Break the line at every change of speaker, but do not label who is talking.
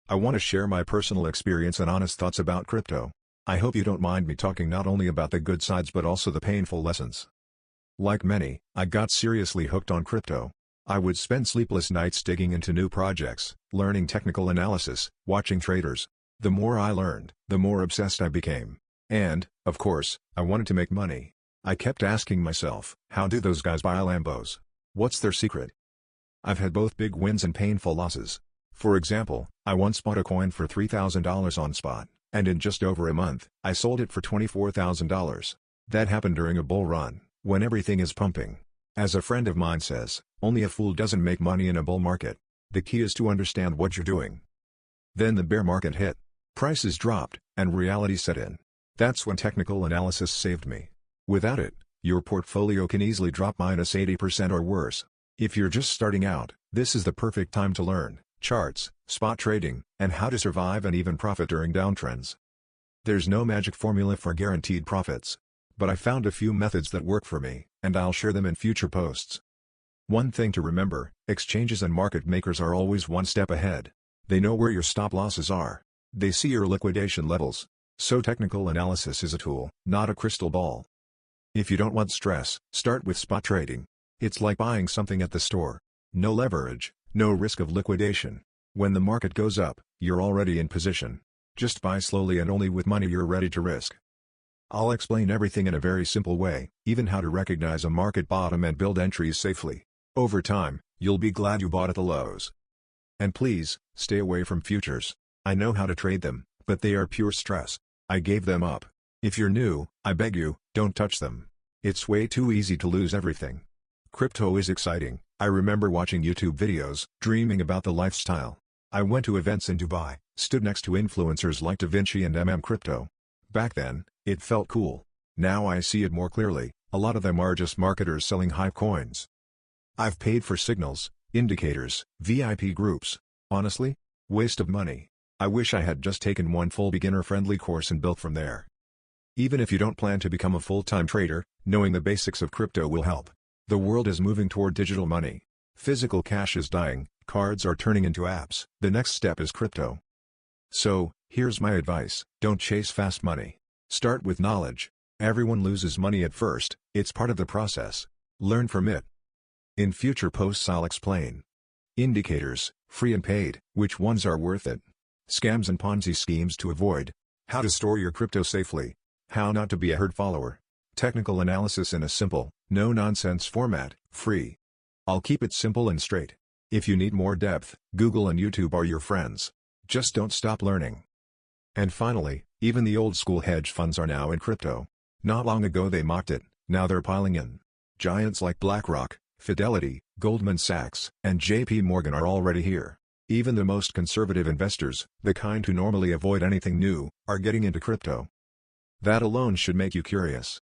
I want to share my personal experience and honest thoughts about crypto. I hope you don't mind me talking not only about the good sides but also the painful lessons. Like many, I got seriously hooked on crypto. I would spend sleepless nights digging into new projects, learning technical analysis, watching traders. The more I learned, the more obsessed I became. And, of course, I wanted to make money. I kept asking myself, how do those guys buy Lambos? What's their secret? I've had both big wins and painful losses. For example, I once bought a coin for $3,000 on spot, and in just over a month, I sold it for $24,000. That happened during a bull run, when everything is pumping. As a friend of mine says, only a fool doesn't make money in a bull market. The key is to understand what you're doing. Then the bear market hit. Prices dropped, and reality set in. That's when technical analysis saved me. Without it, your portfolio can easily drop -80% or worse. If you're just starting out, this is the perfect time to learn charts, spot trading, and how to survive and even profit during downtrends. There's no magic formula for guaranteed profits. But I found a few methods that work for me, and I'll share them in future posts. One thing to remember, exchanges and market makers are always one step ahead. They know where your stop losses are. They see your liquidation levels. So technical analysis is a tool, not a crystal ball. If you don't want stress, start with spot trading. It's like buying something at the store. No leverage, no risk of liquidation. When the market goes up, you're already in position. Just buy slowly and only with money you're ready to risk. I'll explain everything in a very simple way, even how to recognize a market bottom and build entries safely. Over time, you'll be glad you bought at the lows. And please, stay away from futures. I know how to trade them, but they are pure stress. I gave them up. If you're new, I beg you, don't touch them. It's way too easy to lose everything. Crypto is exciting. I remember watching YouTube videos, dreaming about the lifestyle. I went to events in Dubai, stood next to influencers like Da Vinci and Crypto. Back then, it felt cool. Now I see it more clearly, a lot of them are just marketers selling hype coins. I've paid for signals, indicators, VIP groups. Honestly? Waste of money. I wish I had just taken one full beginner-friendly course and built from there. Even if you don't plan to become a full-time trader, knowing the basics of crypto will help. The world is moving toward digital money. Physical cash is dying, cards are turning into apps. The next step is crypto. So, here's my advice, don't chase fast money. Start with knowledge. Everyone loses money at first, it's part of the process. Learn from it. In future posts I'll explain indicators, free and paid, which ones are worth it, scams and Ponzi schemes to avoid, how to store your crypto safely, how not to be a herd follower, technical analysis in a simple, no-nonsense format, free. I'll keep it simple and straight. If you need more depth, Google and YouTube are your friends. Just don't stop learning. And finally, even the old-school hedge funds are now in crypto. Not long ago they mocked it, now they're piling in. Giants like BlackRock, Fidelity, Goldman Sachs, and JP Morgan are already here. Even the most conservative investors, the kind who normally avoid anything new, are getting into crypto. That alone should make you curious.